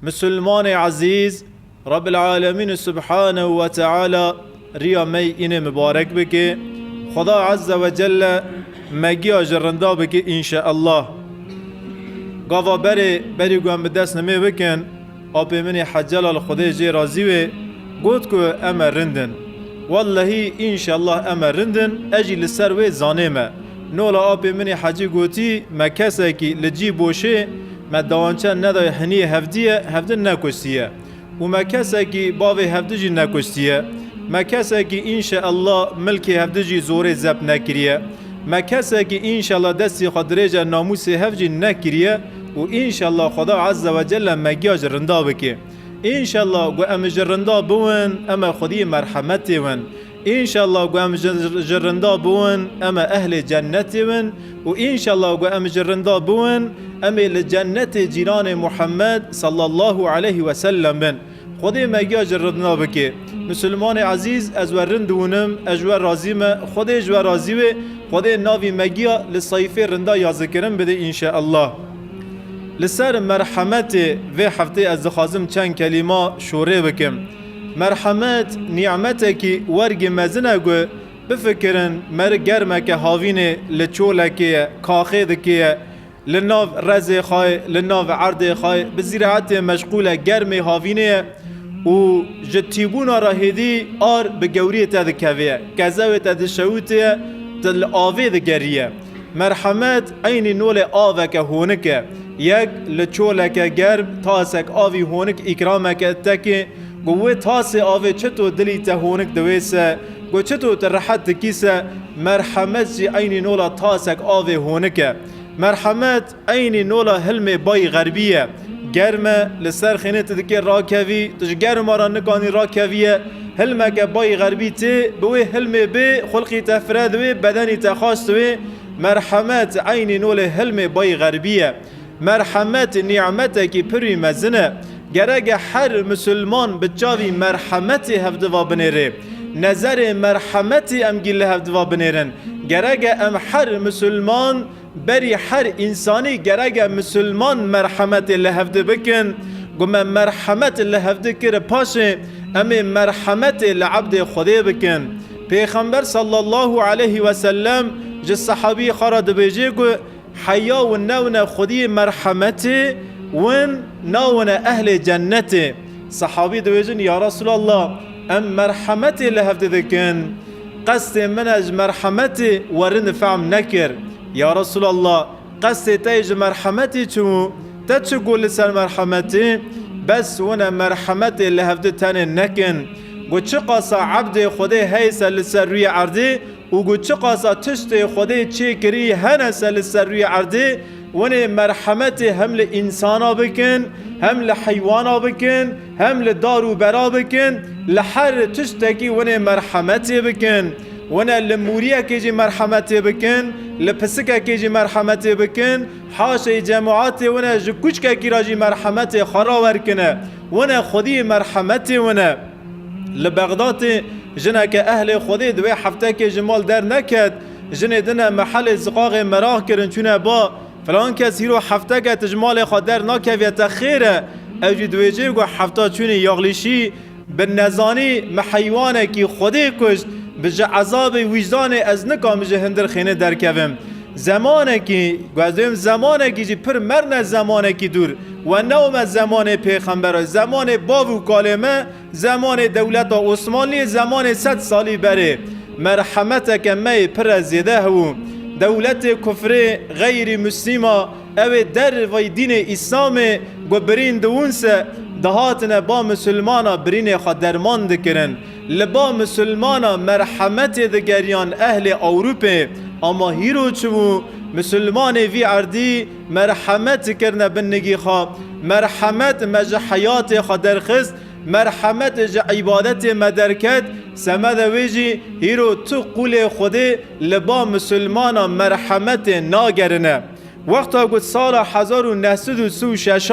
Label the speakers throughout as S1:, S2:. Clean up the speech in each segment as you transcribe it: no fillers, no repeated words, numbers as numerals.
S1: مسلمان عزیز رب العالمین سبحانه و تعالی ریا می این مبارک بکه خدا عز و جل مگی جرنده بکه انشاءالله گاوا بری گوهم به دست نمی بکن آب من حجلال خدا جی رازی و گوت که اما رندن والله انشاءالله اما رندن اجی لسر و زانیمه نولا آب من حجی گوتی ما کسی که لجی بوشه ما دوانچه ندای هنی هفته نکشتیه و ما کسی که باوی هفته جی نکشتیه ما کسی که انشاءالله ملک هفته جی زور زب نکریه ما کسی که انشاءالله دستی خدریجه ناموس هفته نکریه و انشاءالله خدا عز و جل مگی جرنده بکه انشاءالله گو ام جرنده بون اما خودی مرحمتی ون انشاءالله گو ام جرنده بون اما اهل جنتی ون و انشاءالله گو ام جرنده بون اما لجنت جیران محمد صلی الله علیه و سلم بن خودی مگی جرنده بکه مسلمان عزیز از ورندونم اجور رازیم خودی اجور رازی و خودی ناوی مگی لصیفه رنده یا ذکرم بده انشاءالله لسر مرحمت و هفته از خازم چند کلمه شوره بکم مرحمت نعمت کی ورگ مزنه گو بفکرن مر گرمه که هاوینه لچولکه کاخیدکه لناو رز خای لناو عرض خای بزیرعت مشغوله گرم هاوینه و جتیبونا را هدی آر بگوری تدکویه کذاوی تدشوته تل آوه دگریه مرحمت این نول آوه که هونکه یک لچولک گرم تاسک آوی هونک اکرامک تکی گوه تاس آوی چطور دلی تهونک دویسه گو چطور ترحت کیسه مرحمت جی این نولا تاسک آوی هونکه مرحمت این نولا حلم بای غربیه گرمه لسر خینه تدکی راکوی تج گرم را نکانی راکویه حلمک بای غربی تی بوی حلم بی خلقی تفرد وی بدنی تخواست وی مرحمت این نول حلم بای غربیه مرحمت نعمت کی پری مزنه گرگ هر مسلمان بچاوی مرحمت هفدوا بنیره نظر مرحمت ام گیل هفدوا بنیرن گرگ ام هر مسلمان بری هر انسانی گرگ مسلمان مرحمت لهفده بکن گم مرحمت لهفده کر پاشه ام مرحمت لعبد خدا بکن پیغمبر صلی الله علیه و سلم جس صحابی خراد بیجه گو حیا و نون خودی مرحمت ون نون اهل جنت صحابی دویجن یا رسول الله ام مرحمت لهفته دکن قصد من از مرحمت ورن فهم نکر یا رسول الله قصد تیج مرحمتی چو تا چو گول سر مرحمتی بس ون مرحمت لهفته تن نکن گو چه قاسا عبد خدا حیث لسر روی عرضی و گو چه قاسا تشت خدا چه کری هنس لسر روی عرضی ون مرحمت هم لإنسانا بکن هم لحیوانا بکن هم لدارو برا بکن لحر تشتکی ون مرحمت بکن ون لموریا کیجی مرحمت بکن لپسکا کیجی مرحمت بکن حاش جماعات ون جکوچکا کی راجی مرحمت خراور کنه ون خودی مرحمت ون لبغداد جنك اهل خودی دوی هفته که جمال در نکد جن دنا محل زقاق مراغ کرن چونه با فلان کس هیرو هفته که تجمال خود در نکویت خیره اوجی دویجه گو هفته چونه یاغلیشی به نزانی محیوانه کی خودی کشت بجه عذاب وجدان از نکام جه هندر خینه در کویم زمانه کی گوزیم زمانه کی جی پر مرن زمانه کی دور و نوم زمان پیغمبر زمان باو کالمه زمان دولت عثمانی زمان 100 سالی بره مرحمتک می پر زیده هو دولت کفر غیر مسلمه او در وی دین اسلام گو برین دونسه دهاتنا با مسلمانا برین خود درمان دکرن لبا مسلمانا مرحمت دگریان اهل اوروپه اما هیرو چو مسلمان وی عردی مرحمت کرنه بنگی خواه مرحمت مج حیات خود درخست مرحمت جا عبادت مدرکت سمد ویجی هیرو تو قول خوده لبا مسلمانا مرحمت ناگرنه وقتا گود سال 1936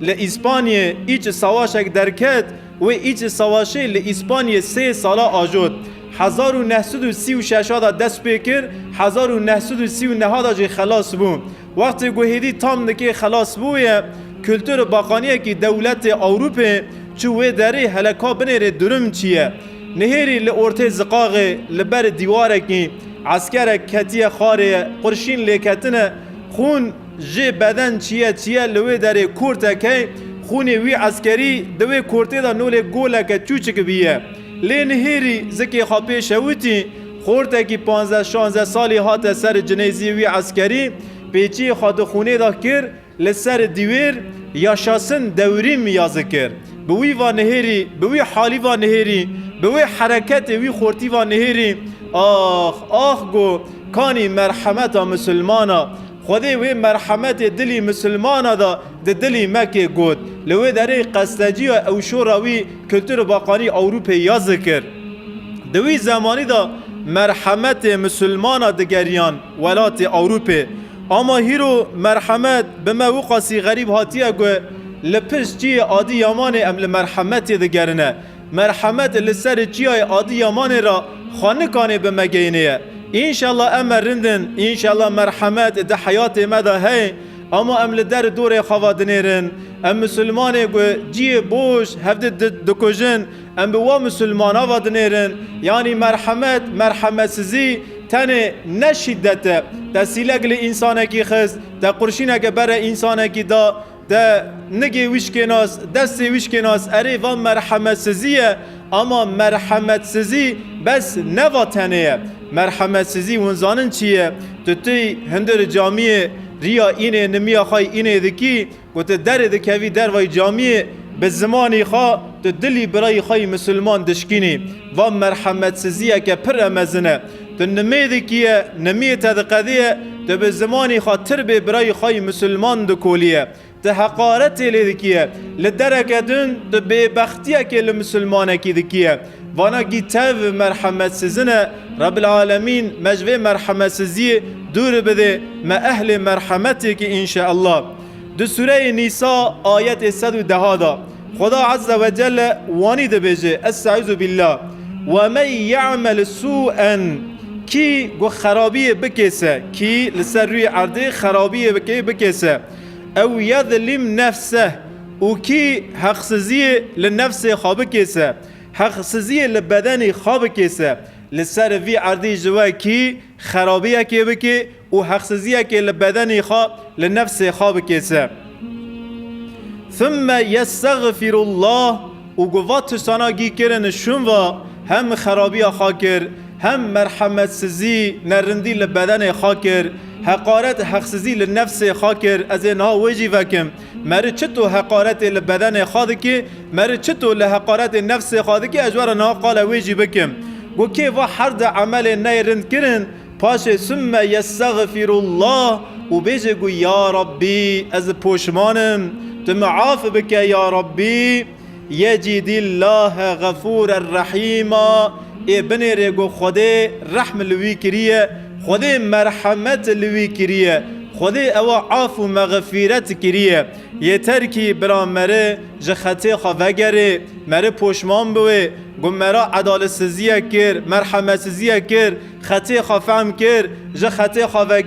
S1: لإسپانیا ایچ سواشک درکت و ایچ سواشی لإسپانیا 3 ساله آجود 1936 دست بکر 1939 جی خلاص بون وقتی گوهیدی تام دکی خلاص بویه کلتور باقانیه که دولت اوروپا چوه داری هلکا بنیره درم چیه نهیری لورته زقاقه لبر دیواره که عسکر کتیه خاره قرشین لیکتنه خون جه بدن چیه لوه داره کورته که خونی وی عسکری دوی کورته دا نول گوله که چوچک بیه لی نهیری زکی خوابه شویتی خورده که 15-16 سالی هات سر جنیزی وی عسکری پیچی خود خونه دا کر لسر دیویر یا شاسن دوری میازه کر بوی و نهیری بوی حالی و نهیری بوی حرکت وی خورتی و نهیری آخ گو کانی مرحمت مسلمانا خودی وی مرحمت دلی مسلمانا دا دلی مکه گود لوی داره قصدجی او شوراوی کلتور باقانی اوروپا یازه کر دوی زمانی دا مرحمت مسلمانا دگریان ولات اوروپا اما هیرو مرحمت به موقعی غریب هاتیه گوه لپش چی عادی یامانه ام لمرحمت دگرنه مرحمت لسر چیای عادی یامانه را خانکانه به مگینه انشالله امر رندن انشالله مرحمت ده حیات مده هی اما ام لدر دور خوادنیرن ام مسلمانه گوه جی بوش هفته دکوژن ام بوا مسلمانا وادنیرن یعنی مرحمت سزی تنه نشدته تسیلک لإنسانه کی خست تا قرشینه که بره انسانه کی دا نگی ویشکناس دستی ویشکناس اری و مرحمت سزیه اما مرحمت سزی بس نواتنه مرحمت سزی ونزانن چیه تی هندر جامعه ریا اینه نمیا خای اینه دکی گوته در دکوی در وی جامعه به زمانی خواه تو دلی برای خای مسلمان دشکینی و مرحمت سزیه که پر امزنه تو نمی دکیه نمی تدقیه تو به زمانی خواه تر به برای خای مسلمان دکولیه تو حقارتی لدکیه لدرکه دون تو به بختیه که لمسلمانه کی دکیه وانا کی تاو مرحمت سزنه رب العالمین مجوه مرحمت سزیه دور بده ما اهل مرحمتی که انشاءالله دو سوره نیسا آیت 110 دا خدا عز و جل وانی ده بجه استعوذ بالله و من یعمل سوءا کی گو خرابی بکیسه کی لسر روی عرضه خرابی بکیسه او یظلم نفسه او کی حقسزی لنفس خواب کیسه حقسزی لبدن خواب کیسه لسر وی عرضه جوا کی خرابی کی بکی او حقسزی کی لبدن خواب لنفس خواب کیسه ثم یستغفر الله او گوات ساناگی کرن شون و هم خرابی خاکر هم مرحمت سزی نرندی لبدن خاکر حقارت حقسزی لنفس خاکر از اینها وجی وکم مره چطو حقارت لبدن خادکی مره چطو لحقارت نفس خادکی اجوار نها قال وجی بکم گو که و حرد عمل نیرند کرن پاش ثم یستغفر الله و بیجه گو یا ربی از پوشمانم تو معاف بکه یا ربی یجید الله غفور الرحیم ای بنیره گو خود رحم لوی کریه خود مرحمت لوی کریه خود او عاف و مغفرت کریه یه ترکی برا مره جخطه خواه مره پوشمان بوه گو مرا عدالت سزیه کر مرحمت سزیه کر خطه خواه فهم کر جخطه خواه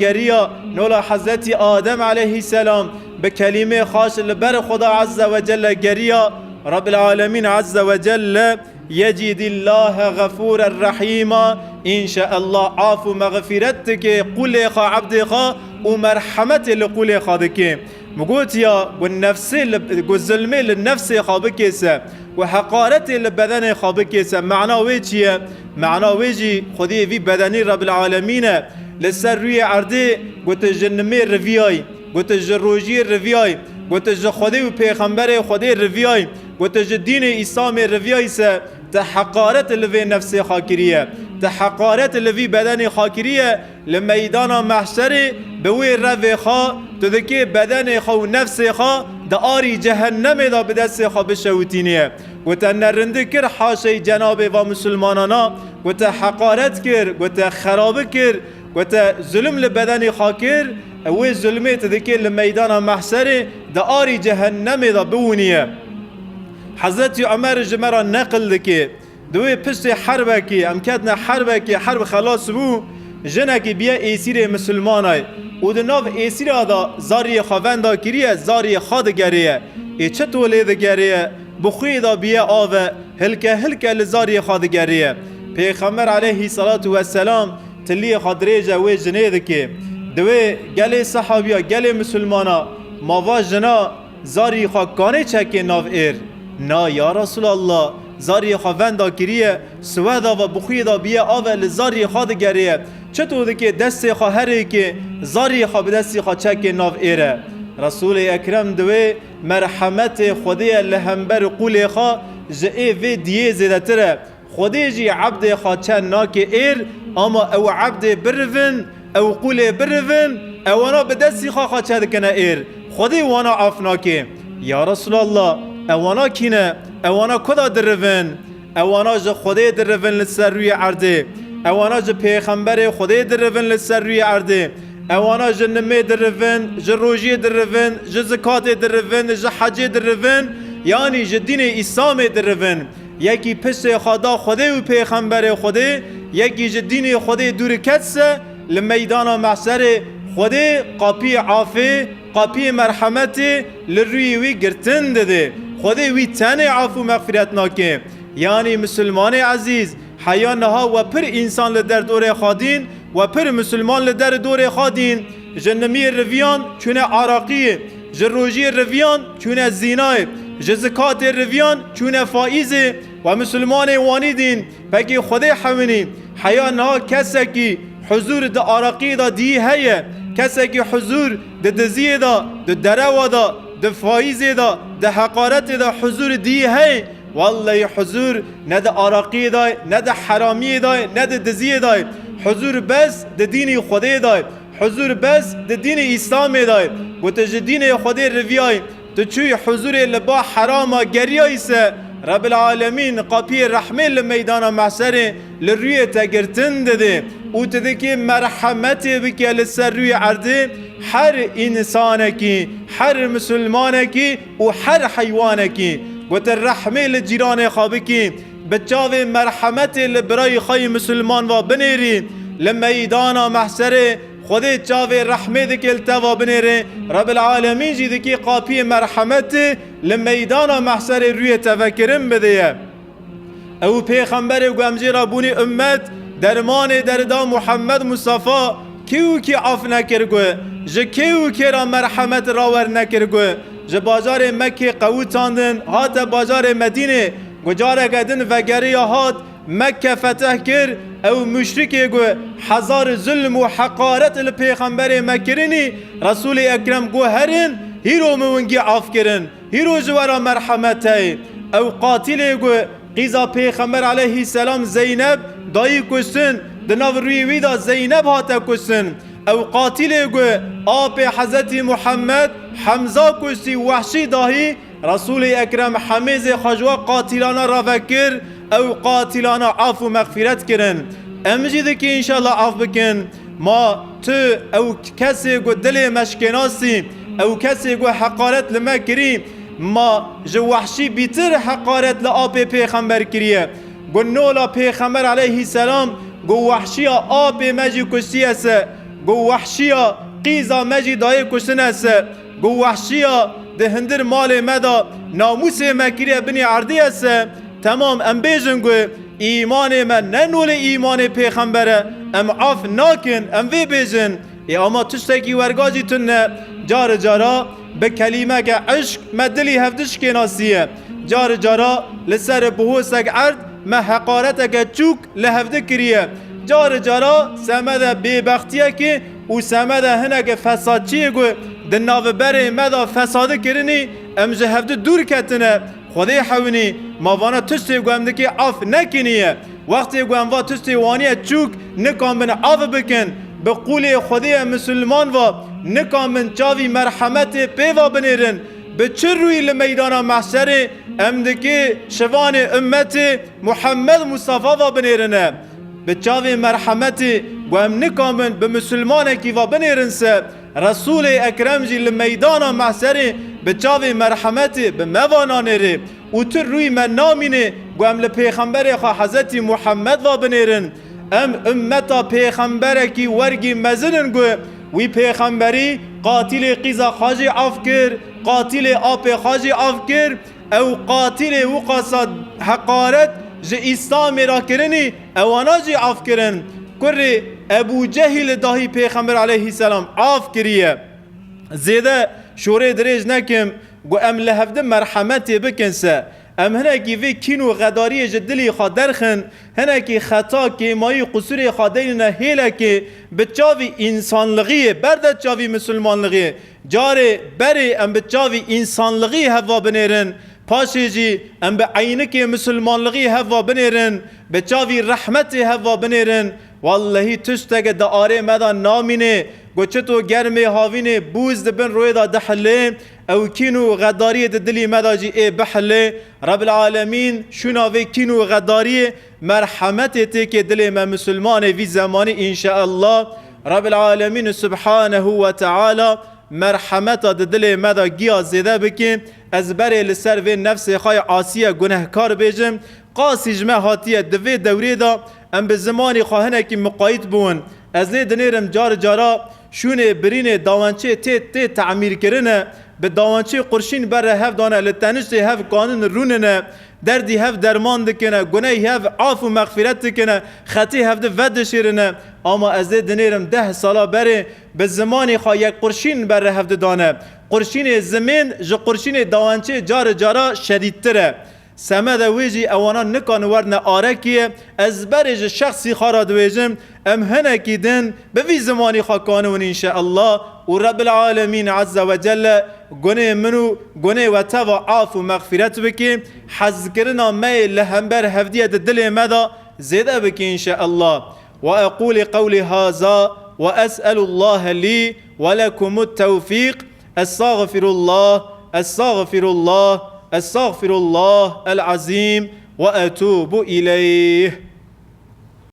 S1: نولا حضرت آدم علیه السلام به کلمه خاش لبر خدا عز و جل گریا رب العالمین عز و جل یجید الله غفور الرحیم ان شاء الله عفو مغفرتك قل خا عبد خا ومرحمت لقول خادك مقوت يا والنفس والظلم للنفس خابكيسه وحقارت لبدن خابكيسه معناه ويجي معناه ويجي خدي في بدني رب العالمين للسروي عرضي قلت جنمي رفياي قلت جروجي رفياي قلت خدي وبيغمبر خدي رفياي قلت دين اسلام رفياي سه تحقارت اللي نفس خاكريه تحقارت اللي في بدن خاكريه لميدان محشر بوي رفي خا تذكي بدن خا ونفس خا داري جهنم دا بدس خا بشوتينيه وتنرند كر حاشي جناب ومسلمانانا وتحقارت كر وتخراب كر وتظلم لبدن خاكر او ظلمت ذكي لميدان محشر داري جهنم دا بونيه حضرت عمر جمرا نقل دکی دوی پشت حربه کی امکدنا حربه کی حرب خلاص بو جنه کی بیا ایسیر مسلمانای و ده ناف ایسیرا دا زاری خوان دا کریه زاری خاد گریه چه تولی ده گریه بخوی دا بیه آوه هلکه لزاری خاد گریه پیغمبر علیه صلاة و السلام تلی خادریجه و جنه ده که دوی گل صحابیا گل مسلمانا ماوا جنا زاری خاکانه چکه ناف ایر نا یا رسول الله زاری خوان دا کریه سودا و بخوی دا بیه آوه لزاری خاد گریه چطور ده که دست خواهره که زاری خواه به دستی خواه چک ناف ایره رسول اکرم دوی مرحمت خودی لهمبر قول خواه جئه و دیه زیده تره خودی جی عبد خواه چند ناک ایر اما او عبد برون او قول برون اوانا به دستی خواه چند کنه ایر خودی وانا عفناکه یا رسول الله اوانا کینه اوانا کدا درون اوانا جه خودی درون لسر روی عرده اوانا جه پیغمبر خدای درون لسر روی عرده اوانا جه نمه درون جه روژی درون جه زکات درون جه حج درون یعنی جه دین اسلام درون یکی پشت خدا خدای و پیغمبر خدای یکی جه دین خدای دور کتسه لمیدان محشر خدای قاپی عافی قاپی مرحمت لروی وی گرتن دده خدای وی تنه عفو مغفرت ناکه یعنی مسلمان عزیز حیانها و پر انسان لدر دور خادین و پر مسلمان لدر دور خادین جنمی رویان چونه عراقی جروجی رویان چونه زینای جزکات رویان چونه فائزه و مسلمان وانیدین بگی خود حوینی حیانها کسی که حضور دا عراقی دا دی هیه کسی که حضور دا دزیه دا دروا دا فائزه دا حقارت دا حضور دی هیه والله حضور ند عراقی دای ند حرامی دای ند دزی دای حضور بس د دین خدای دای حضور بس د دین اسلام دای گوت ج دین خدای رویای تو چوی حضور لبا حرام گریایس رب العالمین قاپی رحمه لمیدان محشر لروی تگرتن دده او تدکی مرحمت بکی لسر روی عرده هر انسانکی هر مسلمانکی و هر حیوانکی گوت رحمه لجیران خوابکی بچاوه مرحمت لبرای خای مسلمان و بنیری لمیدان محشر خودی چاوه رحمه دکل توا بنیره رب العالمین جی دکی قاپی مرحمت لمیدان محشر روی تفکرم بده او پیغمبر گمجی رابونی امت درمان دردا محمد مصطفی کیو کی عف نکرگوه جه کیو کی را مرحمت راور نکرگوه جه بازار مکه قوتاندن هات بازار مدینه گجاره گدن وگری هات مکه فتح کر او مشرکی گو هزار ظلم و حقارت لپیغمبر مکرینی رسول اکرم گو هرین هیرو مونگی عف کرن هیرو جوارا مرحمت های او قاتل گو قیزا پیغمبر علیه السلام زینب دایی کشتن دناو روی ویدا زینب هاتا کشتن او قاتل گو آب حضرت محمد حمزه کشتی وحشی داهی رسول اکرم حمیز خجوا قاتلانا را فکر او قاتلانا عفو مغفرت کرن امجید که انشالله عفو بکن ما تو او کسی گو دل مشکناسی او کسی گو حقارت لما کریم ما جو وحشی بیتر حقارت لآب پیغمبر کریه گو نولا پیغمبر علیه السلام گو وحشی آب مجی کشتی است گو وحشی قیزا مجی دای کشتن است گو وحشی ده هندر مال مدا ناموس مکریه بنی عردی است تمام ام بیجن گو ایمان من ننول ایمان پیغمبره ام عف ناکن ام وی بیجن اما تشتکی ورگاجی تنه جار جارا به کلمه که عشق مدلی هفدش کناسیه جار جارا لسر بهوسک عرد ما حقارتک چوک لهفده کریه جار جارا سمده بیبختیه که او سمده هنک فساد چیه گو دناو بره مدا فساده کرنی ام جهفده دور کتنه خدای حونی ماوانا تشتی گوهم دکی عف نکنیه وقتی گوهم وا تشتی وانیه چوک نکام بن عف بکن به قول خدای مسلمان و نکام من چاوی مرحمت پیوا بنیرن به چه روی لمیدان محشر ام دکی شوان امت محمد مصطفی و بنیرنه به چاوی مرحمت گوهم نکام من به مسلمان کی و بنیرن سه رسول اکرم جی لمیدان محشر به چاوی مرحمت به موانانه او تر روی من نامینه گوهم لپیغمبر خواه حضرت محمد و بنیرن ام امتا پیغمبر کی ورگی مزنن گو وی پیغمبری قاتل قیزا خاجی افکر، قاتل آپ خاجی افکر، او قاتل وقصد حقارت جه اسلام را کرنی اوانا جه افکرن. کر ابو جهل داهی پیغمبر علیه السلام افکریه. زیده شوره دریج نکم گو ام لحفده مرحمتی بکنسه، ام هنکی وی کینو غداری جدلی خواه درخن، هنکی خطا که مایی قصور خادین هیله که بچاوی انسانلغیه بردد چاوی مسلمانلغیه جاره بری ام بچاوی انسانلغی هوا بنیرن، پاشی جی ام به عینک مسلمانلغی هوا بنیرن، بچاوی رحمت هوا بنیرن. والله تشتگ دا آره مدا نامینه گوچتو گرمی هاوینه بوز دبن روی دا دحله او کینو غداری دلی مدا جی ای بحله. رب العالمین شناوی کینو غداری مرحمت تیک دلی ما مسلمان وی زمانی انشاءالله. رب العالمین سبحانه و تعالی مرحمت دل مدا گیا زیده بکن. از بری لسر و نفس خای عاصیه گنهکار بیجم قاسی جمع هاتیه دوی دوری دا ام به زمانی خواهنه که مقاید بون. از لی دنیرم جار جارا شونه برین داوانچه تی تعمیر کرنه به داوانچه قرشین بر هف دانه لطنشتی هف قانون روننه دردی هف درمان دکنه گناهی هف عاف و مغفرت دکنه خطی هف ده ود شیرنه. اما از لی دنیرم 10 سالا بره به زمانی خواه یک قرشین بر هف دانه قرشین زمین جا قرشین داوانچه جار جارا شدیدتره. سمد ویجی اوانا نکان ورن آرکیه از برج شخصی خارد ویجم ام هنکی دن بوی زمانی خاکانون انشاءالله. و رب العالمین عز و جل گنه منو گنه و توا عاف و مغفرت بکی حز کرنا می لهمبر هفدیه دل مدا زیده بکی انشاءالله. و اقول قولی هذا و اسأل الله لی ولكم التوفیق. استغفر الله استغفر الله استغفر الله العظيم وأتوب إليه.